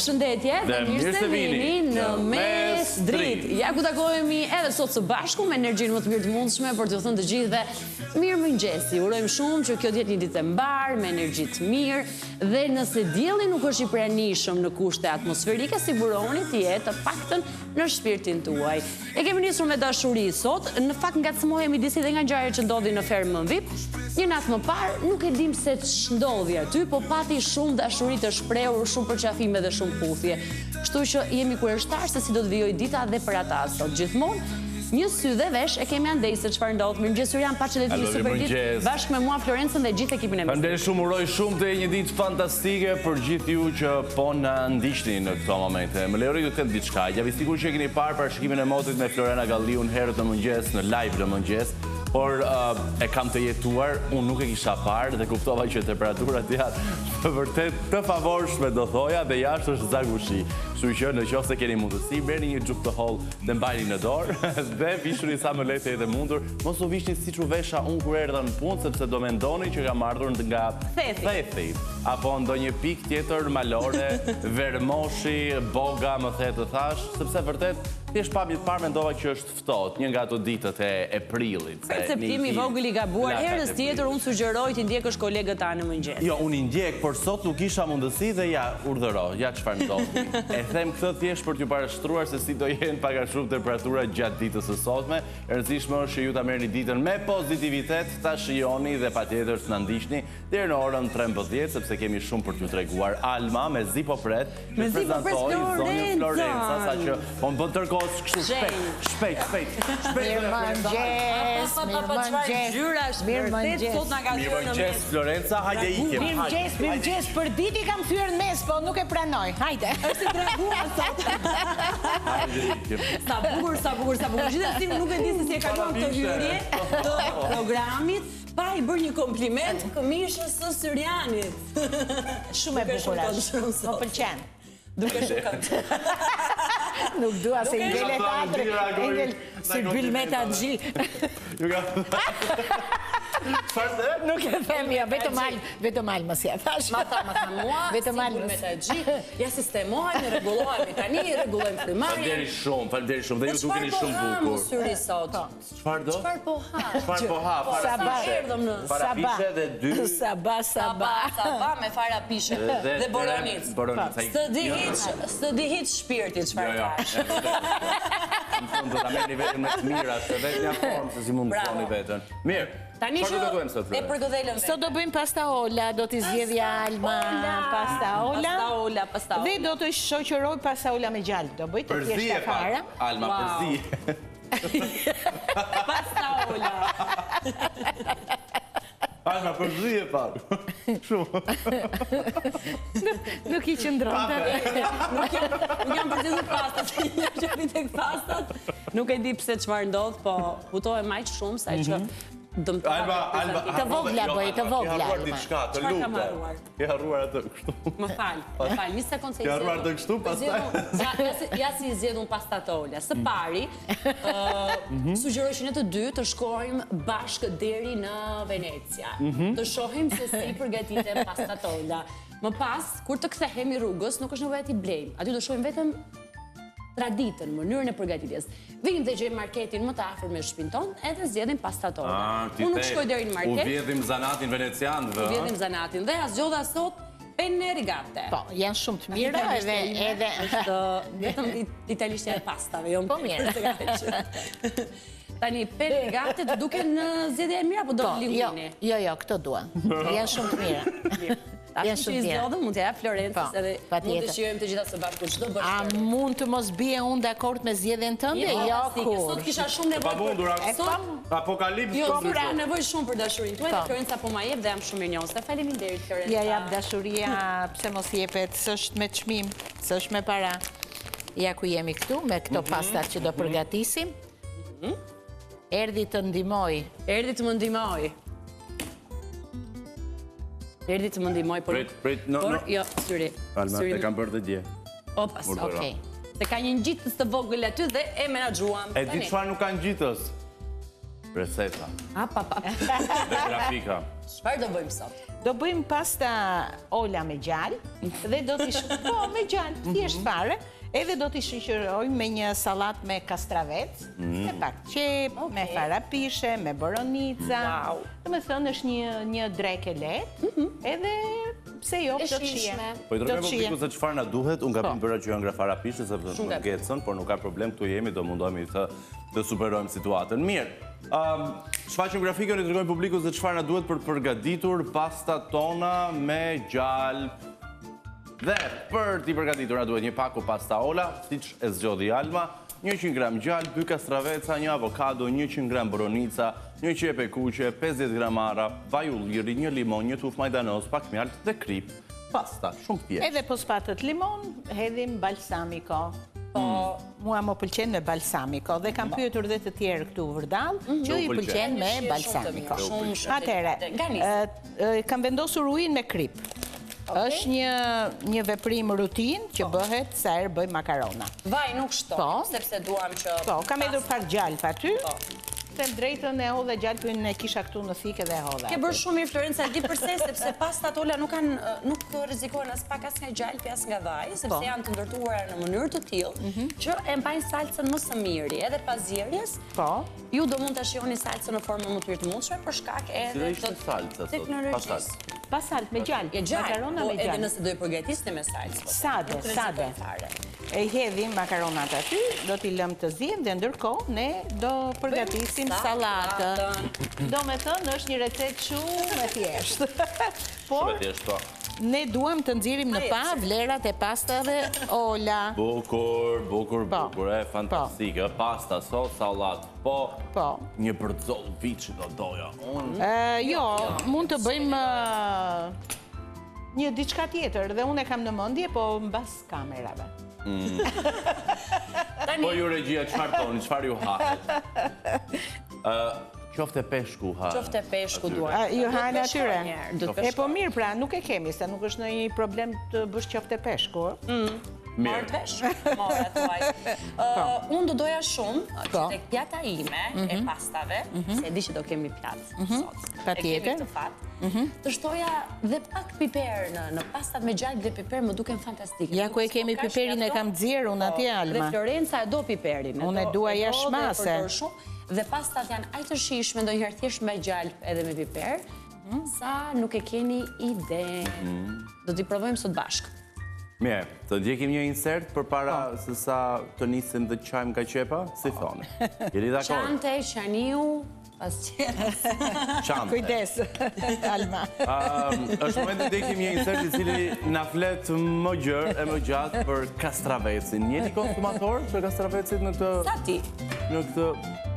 Përshëndetje dhe mirë se vini në Mes Dritë. Ja ku takohemi edhe sot së bashku me energjinë më të mirë të mundshme për t'ju thënë të gjithëve mirëmëngjesi. Urojmë shumë që kjo të jetë një ditë e mbar me energji të mirë dhe nëse dielli nuk është i pranishëm në kushte atmosferike, sigurohuni të jetë të paktën në shpirtin tuaj. E kemi nisur me dashuri sot, në fakt ngacmohemi disi dhe nga ngjarjet që ndodhin në fermën VIP. Një natë më parë nuk e dim se ç'ndodhi aty, po pati shumë dashuri të shprehur, shumë përqafime dhe shumë puthje. Kështu që jemi kurioztar se si do të vijojë dita dhe për ata sot. Gjithmonë një sy dhe vesh e kemi andej se çfarë ndodh. Mirëmëngjes Surian, pa çelëti super ditë bashkë me mua Florencën dhe gjithë ekipin e Mes. Faleminderit shumë, uroj shumë të një ditë fantastike për gjithë ju që po na ndiqni në këto momente. Më lejoni ju të them diçka. Jam i sigurt që e keni parë parashikimin e motit me Florena Galliun herët në mëngjes në live në mëngjes. Por e kam të jetuar, unë nuk e kisha parë dhe kuptova që temperaturat janë vërtet të favorshme do thoja dhe jashtë është zagushi. Kështu që në qoftë se keni mundësi, merrni një xhuk të hollë dhe mbajini në dorë dhe vishuni sa më lehtë edhe mundur. Mos u vishni siç u vesha unë kur erdha në punë, sepse do mendoni që kam ardhur nga thethi apo ndonjë pikë tjetër malore, vermoshi, boga më the të thash, sepse vërtet thjesht pamjet parë mendova që është ftohtë, një nga ato ditët e prillit. Perceptimi i vogël i gabuar. Herës tjetër unë sugjeroj ti ndjekësh kolegët tanë në mëngjes. Jo, unë i ndjek, por sot nuk kisha mundësi dhe ja urdhëro, ja çfarë ndodhi. E them këtë thjesht për t'ju parashtruar se si do jenë pak a shumë temperaturat gjatë ditës së sotme. E rëndësishme është që ju ta merrni ditën me pozitivitet, ta shijoni dhe patjetër të na ndiqni deri në orën 13, sepse kemi shumë për t'ju treguar. Alma me zi po pret, me zi po pret zonjën Florenca, saqë po bën tërkohës kështu shpejt. Mirëmëngjes, mirëmëngjes Florenca, hajde ikim. Mirëmëngjes, për ditë i kam thyer në mes, po nuk e pranoj. Hajde. Është i treguar sot. Hajde ikim. Sa bukur. Gjithsesi nuk e di se si e kalon këtë hyrje të programit. Pa i bërë një kompliment këmishës së Syrianit. Shumë e bukur është. Më pëlqen. Duke shokat. Nuk dua se ngele teatri. Ngel si Bilmeta Xhi. Nuk e them ja, vetëm al mos ja thash. Ma tha mua, vetëm al Bilmeta Xhi. Ja sistemohemi, rregullohemi. Tani rregullojmë primarjen. Faleminderit shumë. Dhe ju dukeni shumë bukur. Syri sot. Çfarë do? Çfarë po ha? Çfarë po ha? Parapishe dhe dy. Sabah me farapishe dhe boronic. Së di hiç shpirtit çfarë ka. Në fund do ta merrni vetëm me të mira, se vetë një formë se si mund të thoni veten. Mirë. Tani që e përgëdhelëm. Sot do bëjmë pasta olla, do t'i zgjedhja Alma pasta olla. Dhe do të shoqëroj pasta olla me gjallë. Do bëj të thjeshta fare. Alma, përzi. Pasta olla. Alma, përzi e parë. Shumë. Nuk i qëndronte. Nuk jam përzidhur pastat. Që vi tek pastat. Nuk e di pse çfarë ndodh, po hutohem aq shumë sa që Alma, të vogla bëj, të vogla. Ke harruar diçka, të lutem. Ke harruar atë kështu. Më fal, një sekond se i Ke harruar atë kështu, pastaj. Ja si i zgjedhun pastatolla. Së pari, sugjeroj që ne të dy të shkojmë bashkë deri në Venecia. Të shohim se si përgatitet pastatolla. Më pas, kur të kthehemi rrugës, nuk është nevojë ti blejmë. Aty do shohim vetëm traditën, mënyrën e përgatitjes. Vim dhe gjejmë marketin më të afër me shtëpinë tonë, edhe zgjedhim pastatolla. Unë nuk shkoj deri në market. U vjedhim zanatin venecian. U vjedhim zanatin dhe as zgjodha sot penne rigate. Po, janë shumë të mira edhe është vetëm italisht e pastave, jo. Po mirë. Tani penne rigate të duken zgjedhje e mira apo do linguini? Jo, këto dua. Janë shumë të mira. Ashtu që i zgjodhëm, mund të jap Florencës edhe mund të shijojmë të gjitha së bashku çdo bësh. A mund të mos bie unë dakord me zgjedhjen tënde? Jo, kur. Sot kisha shumë nevojë. Apokalips. Jo, pra nevojë shumë për dashurinë tuaj, Florenca po ma jep dhe jam shumë mirënjohëse. Faleminderit Florenca. Ja jap dashuria, pse mos jepet, s'është me çmim, s'është me para. Ja ku jemi këtu me këto pastat që do përgatisim. Erdhi të ndihmoj. Erdhi të më ndihmoj. Erdhi të më ndihmoj, por jo, Syri. Alma, e kam bërë dhe dje. Opa, okej. Se ka një ngjitës të vogël aty dhe e menaxhuam. E di çfarë nuk ka ngjitës? Receta. Dhe grafika. Çfarë do bëjmë sot? Do bëjmë pasta ola me gjallë dhe do t'i me gjallë, thjesht fare. Edhe do t'i shoqërojmë me një sallat me kastravec, me pak qep, me farapishe, me boronica. Domethënë është një drekë lehtë, edhe pse jo do të shijë. Po I tregoj publikut se çfarë na duhet, unë gabim bëra që janë nga farapishe sepse më ngecën, por nuk ka problem, këtu jemi, do mundohemi të superojmë situatën. Mirë. Shfaqim grafikën I tregojmë publikut se çfarë na duhet për të përgatitur pastat tona me gjalp. Dhe për t'i përgatitur na duhet një paku pasta ola, siç e zgjodhi Alma, 100 gram gjalp, 2 kastraveca, 1 avokado, 100 gram boronica, 1 qep e kuqe, 50 gram arra, vaj ulliri, 1 limon, 1 tuf majdanoz, pak mjalt dhe krip. Pasta, shumë thjeshtë. Edhe po s'patët limon, hedhim balsamiko. Po, mua më pëlqen me balsamiko dhe kam pyetur dhe të tjerë këtu vërdall, që I pëlqen me balsamiko. Atëherë, kam vendosur ujin me krip. Është një veprim rutin që bëhet sa herë bëjmë makarona. Vaj nuk shtojmë, sepse duam që... Po, kam hedhur pak gjalp aty. Them drejtën e hodha gjalpin e kisha këtu në thikë dhe hodha. Ke bërë shumë mirë Florenca, di përse, sepse pastat ola nuk rrezikohen as pak as nga gjalpi as nga vaji, sepse janë të ndërtuara në mënyrë të tillë që e mbajnë salcën më së miri. Edhe pas zjerjes, ju do mund ta shihoni salcën në formën më të mirë të mundshme për shkak edhe të teknologjisë. Pasalt me gjalp, makarona me gjalp. Edhe nëse do I përgatisni me salcë. Sade. E hedhim makaronat aty, do t'i lëm të zihen dhe ndërkohë ne do përgatisim sallatën. Do me thënë është një recetë shumë e thjeshtë. Por ne duam të nxjerrim në pa vlerat e pastave ola. Bukur, fantastike. Pasta, sos, sallat. Po. Një bërzoll viçi do doja. Jo, mund të bëjmë një diçka tjetër dhe unë e kam në mendje, po mbas kamerave. Po ju regjia, çfarë toni, çfarë ju hahet? Qofte peshku ha. Qofte peshku duar. Ju hajnë atyre. E po mirë pra, nuk e kemi, se nuk është një problem të bësh qofte peshku. Marrë të vesh, marrë të vaj. Unë do doja shumë që tek pjata ime e pastave, se e di që do kemi pjatë sot. Pa tjetër. E kemi të fatë. Të shtoja dhe pak piper në pastat me gjalp dhe piper më duken fantastike. Ja ku e kemi piperin e kam dzirë unë atje, Alma. Dhe Florenca e do piperin. Unë e dua jashmase. Dhe pastat janë aq të shijshme, ndonjëherë thjesht me gjalp edhe me piper, sa nuk e keni ide. Do t'i provojmë sot bashkë. Mirë, të ndjekim një insert për para se sa të nisim dhe qajmë ka qepa, si thonë. Jeni dakord? Qante, qaniu, pas qepas. Qante. Kujdes, Alma. Është momenti të ndjekim një insert I cili na flet më gjërë e më gjatë për kastravecin. Jeni konsumator për kastravecit në këtë... Sa ti? Në këtë...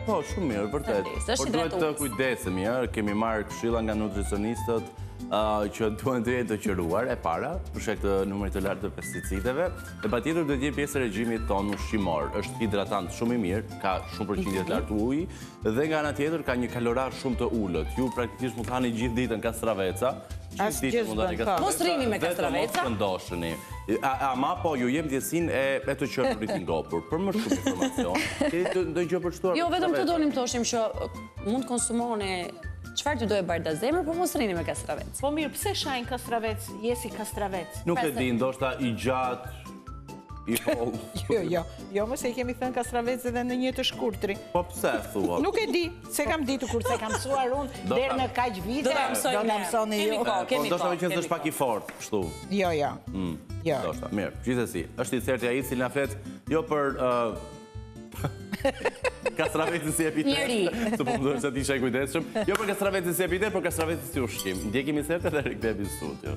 Po, shumë mirë, vërtet. Por duhet të kujdesemi, kemi marrë këshilla nga nutricionistët që duhen të jetë të qëruar e para, për shkak të numrit të lartë të pesticideve, dhe patjetër duhet të jetë pjesë e regjimit tonë ushqimor. Është hidratant shumë I mirë, ka shumë përqindje të lartë uji, dhe nga ana tjetër ka një kalorar shumë të ulët. Ju praktikisht mund të hani gjithë ditën kastraveca. Mos rrini me kastraveca. Ama po ju jem ndjesinë e të qenurit I ngopur. Për më shumë informacion, do gjë për shtuar. Jo, vetëm të donim thoshim që mund konsumoni çfarë ty do e bardha zemër, por mos rrini me kastravec. Po mirë, pse shajnë kastravec? Jesi kastravec. Nuk e di, ndoshta I gjatë, I hollë. Jo, mos e kemi thënë kastravec edhe në një të shkurtri. Po pse thua? Nuk e di, se kam ditur kur se kam mësuar unë deri në kaq vite. Do na mësoni ju. Po ndoshta më qenë pak I fortë, kështu. Jo. Ndoshta, mirë. Gjithsesi, është inserti ai I cili na flet jo për kastravecin si epitet. Njeri. Se po më duhet se ti isha I kujdesshëm. Jo për kastravecin si epitet, por kastravecin si ushqim. Ndjekim insertet dhe rikthehemi në studio.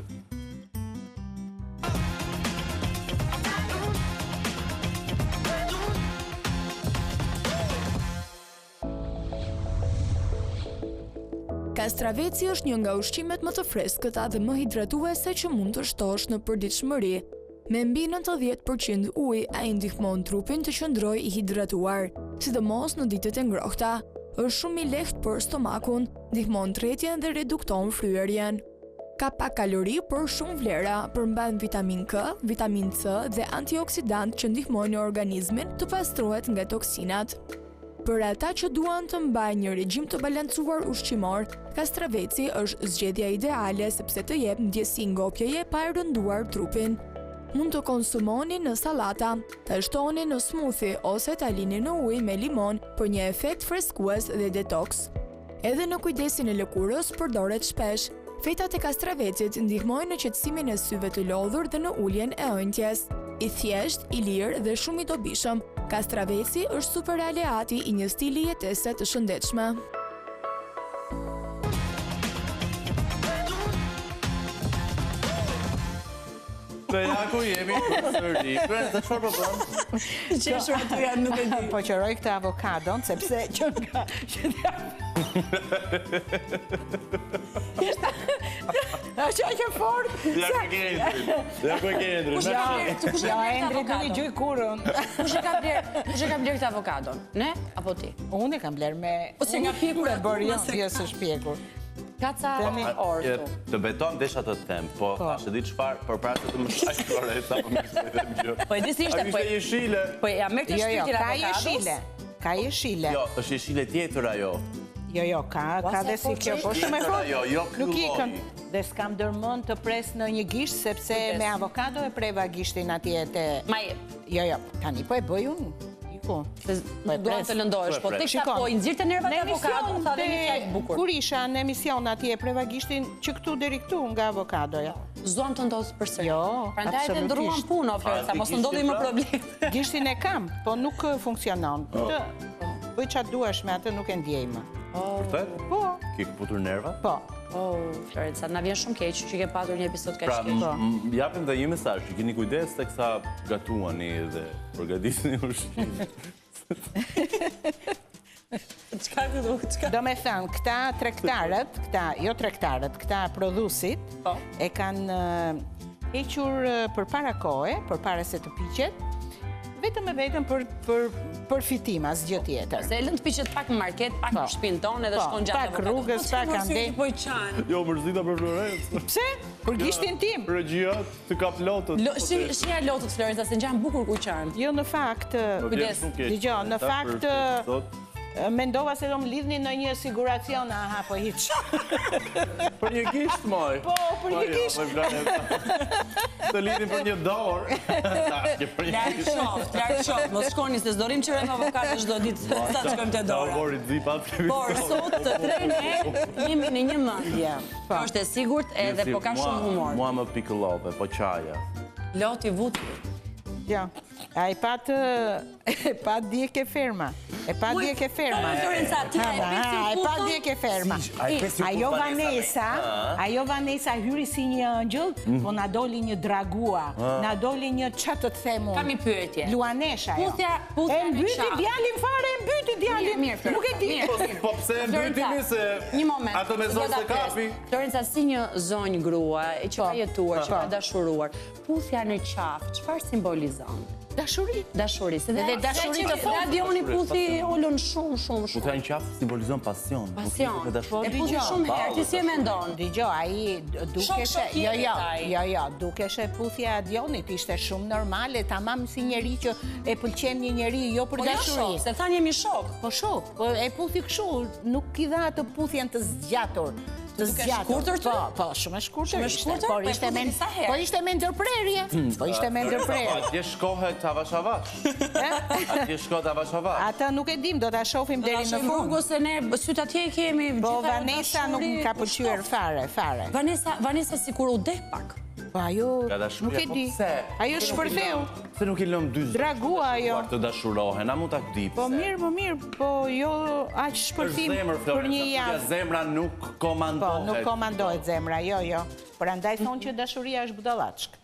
Kastraveci është një nga ushqimet më të freskëta dhe më hidratuese që mund të shtosh në përditshmëri. Me mbi 90% ujë, ai ndihmon trupin të qëndrojë I hidratuar, sidomos në ditët e ngrohta. Është shumë I lehtë për stomakun, ndihmon tretjen dhe redukton fryerjen. Ka pak kalori, por shumë vlera, përmban vitamin K, vitamin C dhe antioksidant që ndihmojnë organizmin të pastrohet nga toksinat. Për ata që duan të mbajnë një regjim të balancuar ushqimor, kastraveci është zgjedhja ideale sepse të jep ndjesi ngopjeje pa e rënduar trupin. Mund të konsumoni në sallata, të shtoni në smoothie ose ta lini në ujë me limon për një efekt freskues dhe detoks. Edhe në kujdesin e lëkurës përdoret shpesh. Fetat e kastravecit ndihmojnë në qetësimin e syve të lodhur dhe në uljen e ëndjes. I thjesht, i lirë dhe shumë i dobishëm, kastraveci është super aleati i një stili jetese të shëndetshme. Të jaku jemi sëri. Të çfarë po bën? Qeshur aty janë nuk e di. Po qëroj këtë avokadon, sepse që nga... Është që fort. Ja ku ke Endri. Ja, Endri du një gjuj kurën. Kush e ka bler këtë avokadon? Ne? Apo ti? Unë e kam bler me... Ose nga pjekur e bërë, jo së shpjekur. Kaca orë. Të beton desha të them, po ashtë di çfarë, për para se të më shaj fare, sa më mirë të them gjë. Po e di si ishte, po jeshile. Po ja merr të shpirtin ka avokados. jeshile. Ka jeshile. Jo, është jeshile tjetër ajo. Jo, ka dhe si kjo, po shumë e fort. Jo, Nuk ikën. Dhe s'kam dërmën të pres në një gisht, sepse me avokado e preva gishtin atje të... Ma jep. Jo, tani po e bëj unë. Nuk duan të lëndohesh, po tek ta po i nxirrte nervat e avokado, tha dhe një fjalë bukur. Kur isha në emision atje preva gishtin që këtu deri këtu nga avokadoja. S'duam të ndodhë përsëri. Jo, prandaj e ndruan punë, o Florca, mos ndodhi më problem. Gishtin e kam, po nuk funksionon. Bëj çfarë duash me atë, nuk e ndjej më. Vërtet? Po. Ke këputur nerva? Po. Florca, na vjen shumë keq që ke patur një episod kaq keq. Pra, japim dhe një mesazh, që keni kujdes teksa gatuani dhe përgatiteni ushqimin. Do me thënë, këta tregtarët, këta prodhusit, e kanë hequr përpara kohe, përpara se të piqet, vetëm e vetëm për fitim, asgjë tjetër. Se e lënë të piqet pak në market, pak në shtëpinë tonë edhe shkon gjatë pak rrugës, pak andej. Jo, mërzita për Florencë. Pse? Për gishtin tim. Regjia të kap lotët. Shija lotët, Florenca, se ngjan bukur ku qanë. Jo, në fakt, dëgjoj, në fakt mendova se do më lidhni në një siguracion, aha, po hiq. Për një gisht, moj. Po, për një gisht. Të lidhin për një dorë. Larkë shoft, mos shkoni se s'dorim që rëmë avokado çdo ditë sa të shkojmë te dora. Por sot të trene jemi në një mendje. Është e sigurt edhe po ka shumë humor. Mua më pikëllove, po qaja. Loti vuti. Ja, a i pat djeke ferma. E pa djeke ferma. E pa djeke ferma. Ajo Vanessa hyri si një ëngjëll, po na doli një dragua. Na doli një çatë të themu. Kam i pyetje. Luanesha jo. E mbyti djalin fare, e mbyti djalin. Nuk e di. Po pse e mbytimi se ato me zonë se kapi? Florenca, si një zonjë grua që ka jetuar, që ka dashuruar, puthja në qafë, çfarë simbolizon? Dashuri. Dashuri. Dhe dashuri të thotë. Radioni puthi olën shumë. Puthja në qafë simbolizon pasion. Pasion. E puthi shumë herë, ti si e mendon? Dgjoj, ai dukeshe, jo, dukeshe puthja e Dionit, ishte shumë normale, tamam si njeri që e pëlqen një njeri, jo për dashuri. Se thanë jemi shok. Po shok, po e puthi kështu, nuk i dha atë puthjen të zgjatur. Të shkurtër të? Po, shumë e shkurtër. Por ishte me ndërprerje. Po ishte me ndërprerje. Atje shkohet avash. Atje shkohet avash. Ata nuk e dim, do ta shohim deri në fund. Se ne syt atje kemi. Po Vanessa nuk më ka pëlqyer fare. Vanessa sikur u deh pak. Po ajo nuk e di. Ajo shpërtheu. Se nuk i lëm dy zë. Dragua ajo. Të dashurohen, a mund ta di pse. Po mirë, po jo aq shpërthim për një javë. Zemra nuk komandohet. Po, nuk komandohet zemra, jo. Prandaj thonë që dashuria është budallaçk.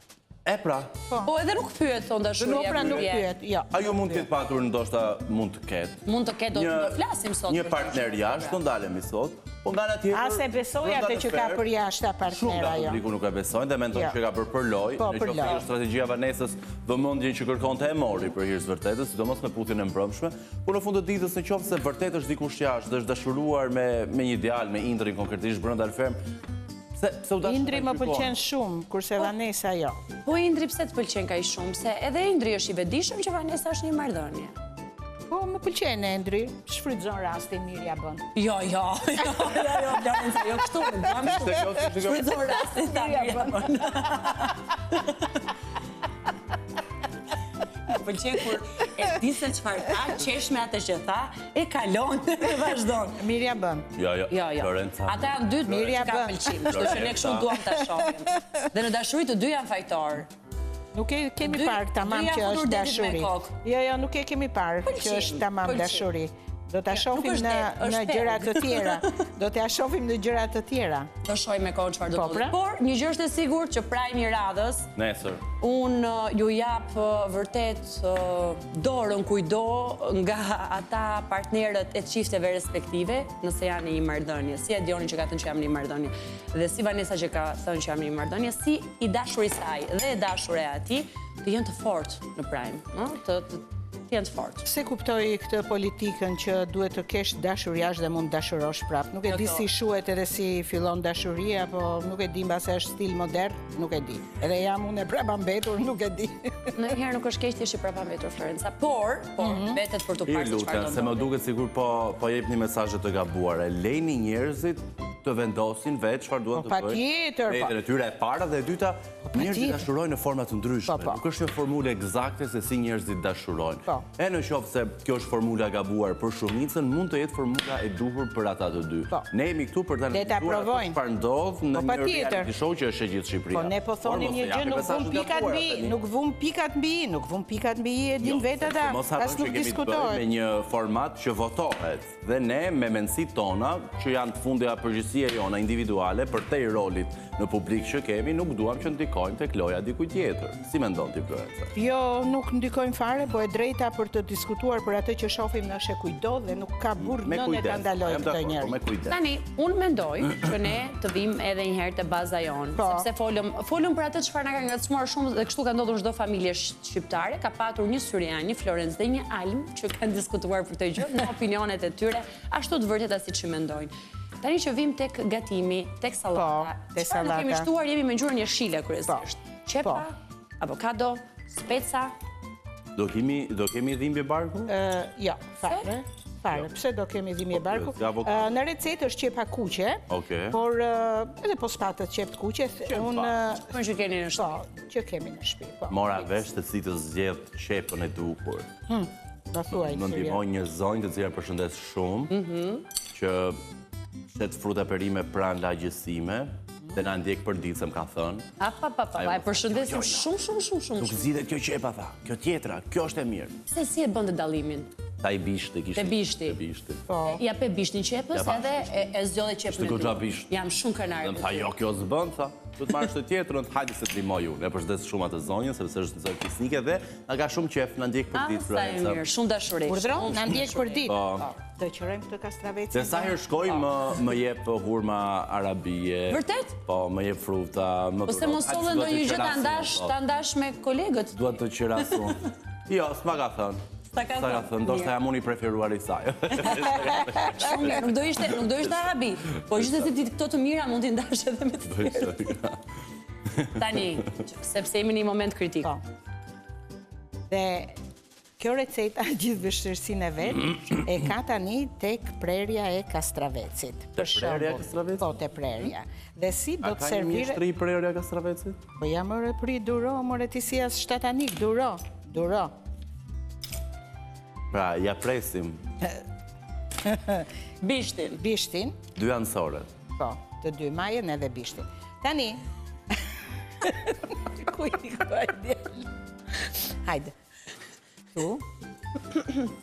E pra. Po edhe nuk pyet thon dashuria. Nuk pyet, jo. Ajo mund të ketë patur, ndoshta mund të ketë. Mund të ketë, do të flasim sot. Një partner jashtë, do ndalemi sot. Po nga ana tjetër. As e besoj atë që ka për jashtë partnera jo. Shumë publiku nuk e besojnë dhe mendojnë që ka për loj. Në qoftë strategjia Vanesës, vëmendjen që kërkonte e mori për hir të vërtetës, sidomos me puthjen e mbrëmshme, por në fund të ditës në qoftë se vërtet është dikush jashtë, është dashuruar me një djalë, me Indrin konkretisht brenda në fermë. Indri më pëlqen shumë, kurse Vanessa jo. Po Indri pse të pëlqen kaq shumë? Se edhe Indri është i vetëdijshëm që Vanessa është një marrëdhënie. Po, më pëlqen Endri, shfrytëzon rastin, Mirja bën. Jo, Florenca, jo kështu, nuk jam kështu. Shfrytëzon rastin ta Mirja bën. Më pëlqen kur e di se çfarë ka, qesh me atë që tha, e kalon dhe vazhdon. Mirja bën. Jo, Florenca. Ata janë dy që ka pëlqim, kështu që ne kështu duam ta shohim. Dhe në dashuri të dy janë fajtor. Nuk e kemi parë tamam që është dashuri. Jo, nuk e kemi parë që është tamam dashuri. Do ta shohim në gjëra të tjera. Do t'ja shohim në gjëra të tjera. Do shohim me kohën çfarë do të thotë. Por një gjë është e sigurt që prajmi i radhës. Nesër. Unë ju jap vërtet dorën kujdo nga ata partnerët e çifteve respektive, nëse janë në një marrëdhënie. Si e Dioni që ka thënë që jam në një marrëdhënie, dhe si Vanessa që ka thënë që jam në një marrëdhënie, si i dashuri saj dhe e dashur e atij të jenë të fortë në prime, ëh, të jenë të fortë. Se kuptoj këtë politikën që duhet të kesh dashur jashtë dhe mund dashurosh prapë. Nuk e di si shuhet edhe si fillon dashuria, po nuk e di mbase është stil modern, nuk e di. Edhe jam unë e prapa mbetur, nuk e di. Ndonjëherë nuk është keq ti je prapa mbetur Florenca, por mbetet për të parë çfarë do. Se më duket sigur po jepni mesazhe të gabuara. Lejni njerëzit të vendosin vetë çfarë duan të bëjnë. Patjetër. Vetën e tyre e para dhe e dyta, njerëzit dashurojnë në forma të ndryshme. Nuk është një formulë eksakte se si njerëzit dashurojnë. E në qoftë se kjo është formula gabuar për shumicën, mund të jetë formula e duhur për ata të dy. Ne jemi këtu për ta analizuar çfarë ndodh në një reality show që është e gjithë Shqipëria. Po ne po thonim një gjë, nuk vum pikat mbi, e din vetë ata. As nuk diskutohet. Me një format që votohet dhe ne me mendësitë tona, që janë të fundit përgjegjësia jona individuale për te rolit në publik që kemi, nuk duam që ndikojmë tek loja dikujt tjetër. Si mendon ti Florenca? Jo, nuk ndikojmë fare, po e drejta për të diskutuar për atë që shohim në kujdo dhe nuk ka burr nënë ta ndalojmë këtë njerëz. Tani, unë mendoj që ne të vim edhe një herë te baza jonë, sepse folëm për atë çfarë na ka ngacmuar shumë dhe kështu ka ndodhur çdo familje shqiptare, ka patur një syrian, një Florencë dhe një Alm që kanë diskutuar për këtë gjë në opinionet e tyre, ashtu të vërteta siç i mendojnë. Tani që vim tek gatimi, tek sallata. Çfarë ne kemi shtuar, jemi me ngjyrën jeshile kryesisht. Qepa, avokado, speca. Do kemi dhimbje barku? Jo, fare. Pse do kemi dhimbje barku? Në recetë është qepa kuqe, por edhe po s'patët qep të kuqe, unë që keni në shtëpi. Që kemi në shtëpi. Mora vesh të si të zgjedh qepën e duhur. Më ndihmoi një zonjë të cila përshëndes shumë, që shet fruta perime pranë lagjësime, dhe na ndjek për ditë, se më ka thënë. E përshëndesim shumë. Nuk zgjidhet kjo qepa, tha. Kjo tjetra, kjo është e mirë. Se si e bënte dallimin? Ta i bishti, kishte. Te bishti. Ja pe bishtin qepës edhe e zgjodhe qepën e dy. Jam shumë krenare. Tha, jo, kjo s'bën, tha. Do të marrësh të tjetrën, hajde se të limoj unë. E përshëndes shumë atë zonjën, sepse është zot fisnike dhe na ka shumë qef, na ndjek për ditë. Sa e mirë, shumë dashuri. Urdhron, na ndjek për ditë. Të qërojmë këtë kastravecin. Se sa herë shkoj më jep hurma arabie. Vërtet? Po, më jep fruta. Po se mos sollë ndonjë gjë ta ndash me kolegët. Dua të qirasun. Jo, s'ma ka thënë. Sa ka thënë, ndoshta jam unë i preferuar i saj. Shumë mirë, nuk do ishte arabi, po gjithsesi ti këto të mira mund t'i ndash edhe me të tjerë. Tani, sepse jemi në një moment kritik. Dhe kjo receta gjithë vështirësinë e vet e ka tani tek prerja e kastravecit. Te prerja e kastravecit? Po, te prerja. Dhe si do të servire... A ka një mjeshtri prerja e kastravecit? Po jam ore pri duro, more ti si as shtatanik, duro. Pra, ja presim. Bishtin. 2 anësorët. Po, të 2 majën edhe bishtin. Tani. Hajde. Tu.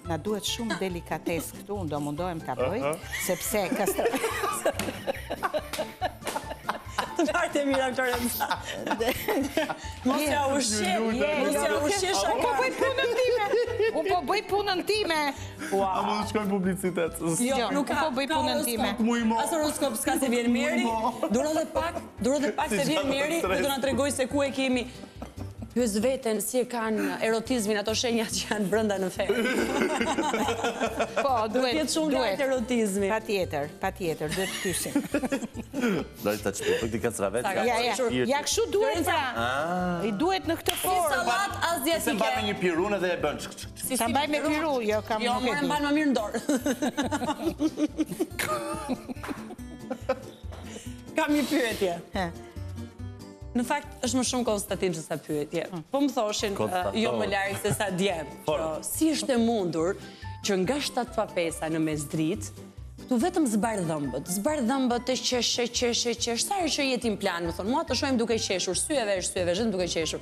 Na duhet shumë delikates këtu, unë do mundohem ta bëj, sepse të lartë e mira Florenca. Mos ja ushqesh Unë po bëj punën time. A mund të shkoj publicitet? Jo, nuk po bëj punën time. As horoskop s'ka se vjen Meri. Duro dhe pak se vjen Meri dhe do na tregoj se ku e kemi. pyes veten si e kanë erotizmin ato shenjat që janë brenda në ferm. Po, Duhet shumë lart erotizmi. Patjetër, duhet të pyesim. Dojtë të qëpër këti kastravec. Ja kështu duhet pra. I duhet në këtë formë. Sallat azjatike. Se mba me një pirun edhe e bën. Ta mbaj me piru, jo kam Jo, nuk e more di. mban më mirë në dorë. Kam një pyetje. Në fakt, është më shumë konstatim që sa pyetje. Po më thoshin, jo më larg se sa djem, që si është e mundur që nga 7:05 në mesdritë, këtu vetëm zbardhëmbët të qesh, sa herë që jetin plan, më thonë, mua të shohim duke qeshur, sy e vesh, duke qeshur.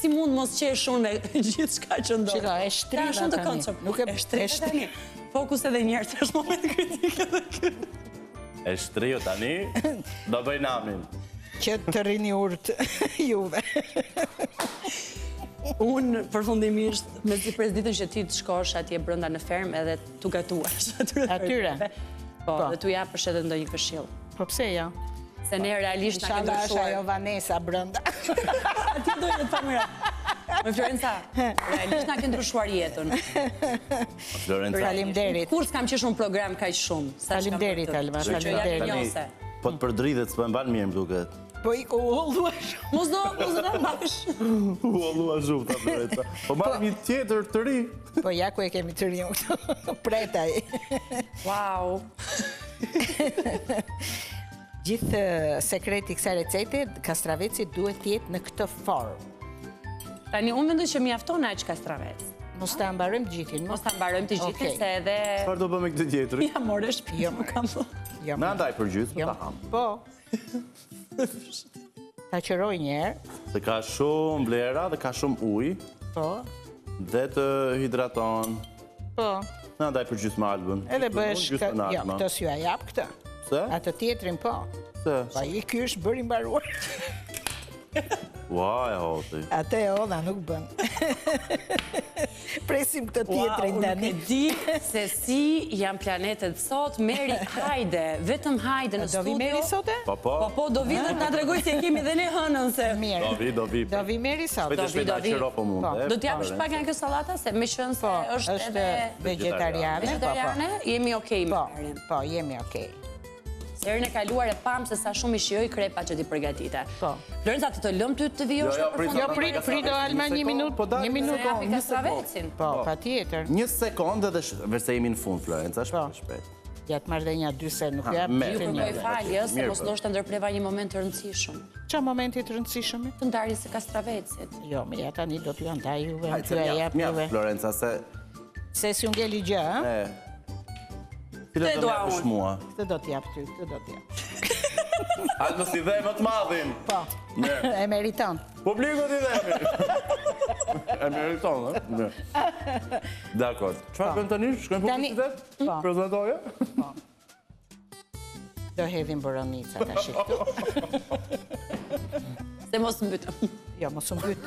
Si mund mos qesh unë me gjithçka që ndodh? Shiko, e shtrida shumë të tani. koncept. Nuk e tani. Fokus edhe një herë, se është moment kritik edhe ky. E shtriu tani, do bëj namin. Që të rini urt juve. Unë përfundimisht, me si presditën që ti të shkosh atje brenda në ferm edhe t'u gatuash. Atyre? Po, dhe t'u japësh edhe ndonjë këshill. Po pse jo? Se ne realisht na ke Inshallah është ndryshuar. ajo Vanessa brenda. Ti do jetë pa mira. Me Florenca, realisht na ke ndryshuar jetën. Florenca. Faleminderit. Kur s'kam qesh un program kaq shumë. Faleminderit, Alba, faleminderit. Po të përdridhet s'po e mban mirë më duket. Po i ku ullua shumë. Mos do ta mbash. Ullua shumë ta Florenca. Po marr një tjetër të ri. Po ja ku e kemi të rinju. Pretaj. Wow. Gjithë sekreti kësaj recete, kastraveci duhet të jetë në këtë formë. Tani unë mendoj që mjafton aq kastravec. Mos ta mbarojmë të gjithin. Mos ta mbarojmë të gjithin Okej. se edhe Çfarë do bëjmë me këtë tjetrin? ja more shtëpi, Jo, më kam thënë. Jo, Na ndaj për gjysmë jo. ta ham. Po. Ta qëroj njerë. Se ka shumë vlera dhe ka shumë ujë Po. dhe të hidraton. Po. Na ndaj për gjysmë albën. Edhe bësh Gjysmë këtë. Jo, natma. këtë s'ju a jap këtë. Se? Atë tjetrin po. Se? Pa i ky është bërë i mbaruar. Ua, e hoti. Atë e odha nuk bën. Presim këtë tjetrin Wow, tani. nuk e di se si janë planetet sot. Meri, hajde, vetëm hajde në Do studio. vi Meri sote? Po, po. Po, do vi dhe të na tregoj si e kemi dhe ne hënën se... Mirë. Do vi. Do vi Meri sot. Shpejt e shpejt do a vi. qëro po mund. Po. Do t'japësh pak nga kjo sallata, se me qënë se është Është edhe vegetariane. vegetariane, jemi okej me Po, Merin. po, jemi okej. Se herën e kaluar e pam se sa shumë i shijoj krepa që ti përgatite. Po. Florenca, të lëm ty të vijosh në përfund. Jo, frido Alma një minutë. Po, daj, Një Se minutë. japi kastravecin. Po, pa tjetër. Një sekondë dhe verse jemi në fund, Florenca, Po. shpejt. Ja të marrë dhe një 2 se nuk jap. merë. Ju gjithë kërkoj një. falje, se Mirë, mos po. ndoshta ndërpleva një moment të rëndësishëm. Qa momenti të rëndësishëm? Të ndarjes së kastravecit. Jo, me ja tani do t'ju andaj juve, Hajde, t'ju e jap mjaft, juve. Florenca, se... Se si unë ngeli gjë, ha? Cile Te do dua m'japësh unë. mua? Këtë do t'jap ty, këtë do t'jap. Hajde më si dhe më të madhin. Po, Mirë. e meriton. Publiku t'i dhemi. E meriton, e? Mirë. Dakor. Çfarë bën tani? Shkojmë Tani- publicitet? Po. Prezantoje? Do hedhim boronica ta shiktu. Se mos mbytëm. Jo, mos u mbyt.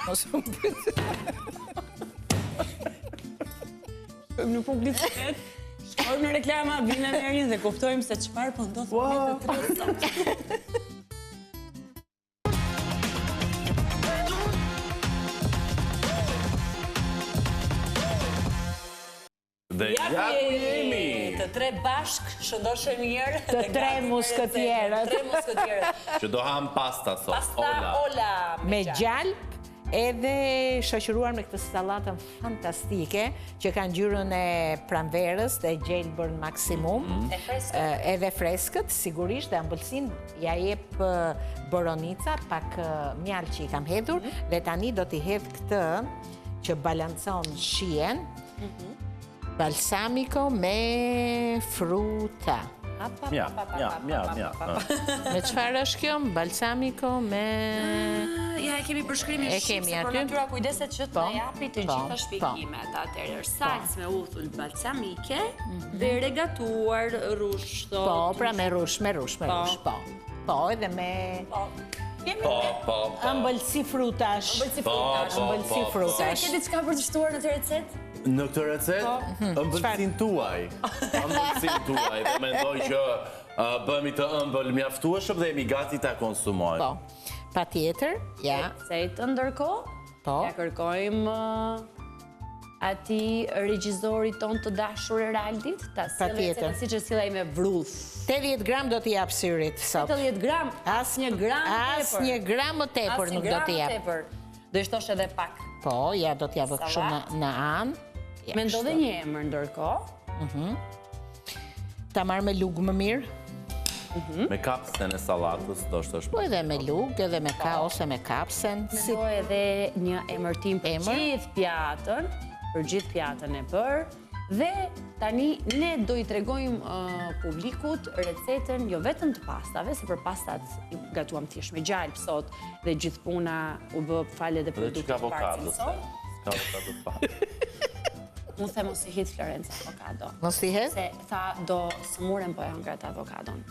Mos u mbyt. Shkojmë në publicitet. Shkojmë në reklama, vinë në Merin dhe kuptojmë se çfarë po ndodh momentet të rëndësishme. Dhe ja ku jemi. Të tre bashk, shëndoshë mirë. Të tre muskëtjerët. Tre muskëtjerët. Që do ham pasta sot. Pasta Ola. Me gjalp, edhe shoqëruar me këtë sallatën fantastike, që ka ngjyrën e pranverës dhe gjelbër maksimum. E freskët. Edhe freskët, sigurisht, dhe ambëlsinë ja jep boronica, pak mjalë që i kam hedhur, dhe tani do t'i hedh këtë që balancon shien, balsamico me fruta. Mja. Me çfarë është kjo? Balsamico me... Ja, e kemi përshkrimin E shumë, kemi se për aty. natyra kujdeset që të Po, na japi të po, gjitha shpjegimet. Atëherë, salcë me uthull balsamike dhe regatuar rush, Po, pra me rush, po. Po, edhe me... Kemi Po. Ëmbëlsi frutash. ëmbëlsi Po, frutash. po. Ëmbëlsi Se frutash. ke diçka për të shtuar në të recetë? Në këtë recet, ëmbëlsin tuaj. Ëmbëlsin tuaj. Dhe mendoj që bëmi të ëmbël mjaftueshëm dhe jemi gati ta konsumojmë. Po. Patjetër, ja. Recetën ndërkohë. Po. Ja kërkojmë ati regjizorit ton të dashur Eraldit, ta sjellë recetën siç e sjellej me vrull. 80 gram do t'i jap syrit sot. 80 gram, asnjë gram tepër. Asnjë gram më tepër nuk do t'i jap. Do shtosh edhe pak. Po, ja do t'ja vë kështu në anë. Mendo dhe një emër ndërkohë. Ta marr me lugë më mirë. Me kapsen e sallatës, do shtosh. Po edhe me lugë, edhe me ose me kapsen. Mendoj edhe një emërtim për gjithë pjatën, e bërë. Dhe tani ne do i tregojmë publikut recetën jo vetëm të pastave, se për pastat gatuam thjesht me gjalp sot dhe gjithë puna u bë falet dhe produktet të parë cilësor. Ka avokado të parë. Unë the mos i hit Florenca avokado. Mos i het? Se tha do sëmuren po e hëngra të avokadon.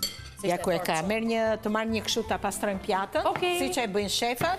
Ja ku e ka, të marrë një kështu ta pastrojnë pjatën, si që e bëjnë shefat.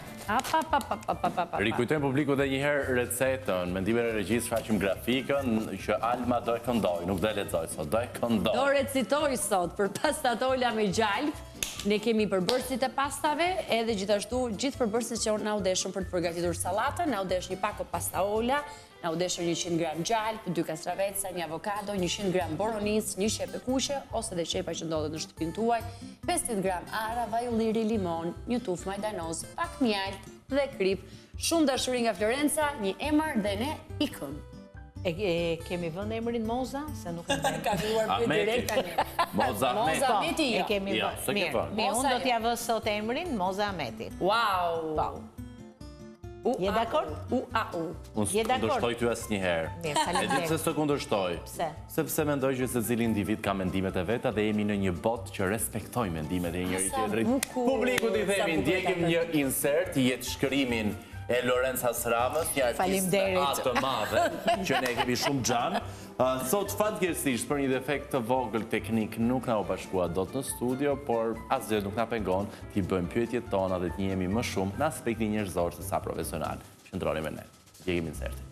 Rikujtojmë publiku dhe njëherë recetën, mendimin e regjisë, faqim grafikën, që Alma do e këndoj, nuk do e lexoj sot, do e këndoj. Do recitoj sot për pastat ola me gjalp. Ne kemi përbërësit e pastave, edhe gjithashtu gjithë përbërësit që na u deshën për të përgatitur salatën, na u desh një pako pasta ola, na u deshën 100 gram gjalp, 2 kastraveca, një avokado, 100 gram boronis, një qepë kuqe, ose dhe qepa që ndodhet në shtëpinë tuaj, 50 gram ara, vaj ulliri, limon, një tufë majdanoz, pak mjalt dhe krip, shumë dashuri nga Florenca, një emër dhe ne ikëm. Kemi vënë emrin Moza, se nuk e vënë. Ka filluar për direkt tani. Moza Ahmeti. E kemi vënë. Mirë, unë do t'ja vë sot emrin Moza Ahmeti. Wow! Je dakord? Unë kundërshtoj ty asnjëherë. E di pse s'të kundërshtoj. Pse? Sepse mendoj që secili individ ka mendimet e veta dhe jemi në një botë që respektoj mendimet e njëri tjetrit. Publikut i themi ndjekim një insert, jetë shkrimin e Lorenca Sramës, një artiste atë madhe, që ne kemi shumë gjanë. Sot fatkeqësisht për një defekt të vogël teknik nuk na u bashkua dot në studio, por asgjë nuk na pengon t'i bëjmë pyetjet tona dhe t'njehemi më shumë në aspektin njerëzor se sa profesional. Qëndroni me ne. Ndjekim insertin.